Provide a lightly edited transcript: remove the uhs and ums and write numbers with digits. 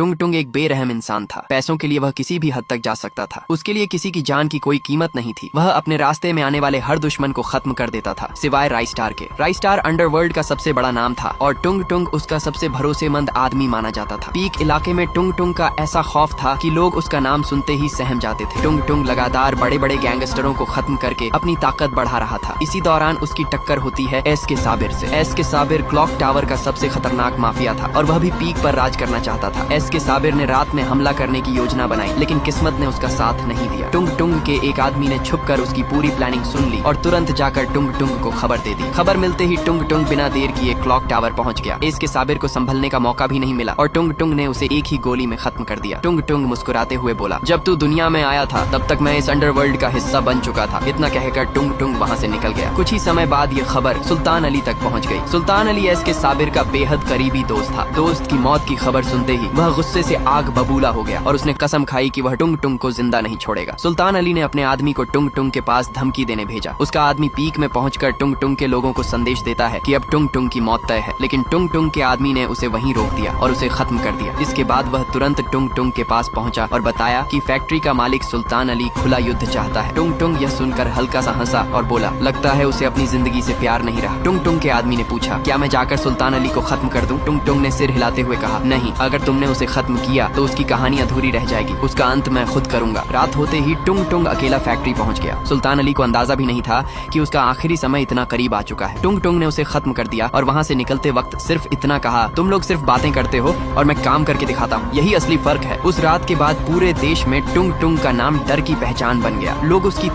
टुंग टुंग एक बेरहम इंसान था। पैसों के लिए वह किसी भी हद तक जा सकता था। उसके लिए किसी की जान की कोई कीमत नहीं थी। वह अपने रास्ते में आने वाले हर दुश्मन को खत्म कर देता था, सिवाय राइस्टार के। राइस्टार अंडरवर्ल्ड का सबसे बड़ा नाम था और टुंग टुंग उसका सबसे भरोसेमंद आदमी माना जाता था। पीक इलाके में टुंग टुंग का ऐसा खौफ था कि लोग उसका नाम सुनते ही सहम जाते थे। टुंग टुंग लगातार बड़े बड़े गैंगस्टरों को खत्म करके अपनी ताकत बढ़ा रहा था। इसी दौरान उसकी टक्कर होती है एस के साबिर से। एस के साबिर क्लॉक टावर का सबसे खतरनाक माफिया था और वह भी पीक पर राज करना चाहता था। एस के साबिर ने रात में हमला करने की योजना बनाई, लेकिन किस्मत ने उसका साथ नहीं दिया। टुंग टुंग के एक आदमी ने छुपकर उसकी पूरी प्लानिंग सुन ली और तुरंत जाकर टुंग टुंग को खबर दे दी। खबर मिलते ही टुंग टुंग बिना देर किए क्लॉक टावर पहुंच गया। एस के साबिर को संभलने का मौका भी नहीं मिला और टुंग टुंग ने उसे एक ही गोली में खत्म कर दिया। टुंग टुंग मुस्कुराते हुए बोला, जब तू दुनिया में आया था तब तक मैं इस अंडरवर्ल्ड का हिस्सा बन चुका था। इतना कहकर टुंग टुंग वहाँ से निकल गया। कुछ ही समय बाद ये खबर सुल्तान अली तक पहुँच गई। सुल्तान अली एस के साबिर का बेहद करीबी दोस्त था। दोस्त की मौत की खबर सुनते ही वह गुस्से से आग बबूला हो गया और उसने कसम खाई कि वह टुंग टुंग को जिंदा नहीं छोड़ेगा। सुल्तान अली ने अपने आदमी को टुंग टुंग के पास धमकी देने भेजा। उसका आदमी पीक में पहुंचकर टुंग टुंग के लोगों को संदेश देता है कि अब टुंग टुंग की मौत तय है, लेकिन टुंग टुंग के आदमी ने उसे वहीं रोक दिया और उसे खत्म कर दिया। इसके बाद वह तुरंत टुंग टुंग के पास पहुंचा और बताया कि फैक्ट्री का मालिक सुल्तान अली खुला युद्ध चाहता है। टुंग टुंग यह सुनकर हल्का सा हंसा और बोला, लगता है उसे अपनी जिंदगी से प्यार नहीं रहा। टुंग टुंग के आदमी ने पूछा, क्या मैं जाकर सुल्तान अली को खत्म कर दूं? टुंग टुंग ने सिर हिलाते हुए कहा, नहीं, अगर तुमने उसे खत्म किया तो उसकी कहानी अधूरी रह जाएगी। उसका अंत मैं खुद करूंगा। रात होते ही टुंग टुंग अकेला फैक्ट्री पहुंच गया। सुल्तान अली को अंदाजा भी नहीं था कि उसका आखिरी समय इतना करीब आ चुका है। टुंग टुंग ने उसे खत्म कर दिया और वहां से निकलते वक्त सिर्फ इतना कहा, तुम लोग सिर्फ बातें करते हो और मैं काम करके दिखाता हूँ, यही असली फर्क है। उस रात के बाद पूरे देश में टुंग टुंग का नाम डर की पहचान बन गया। लोग उसकी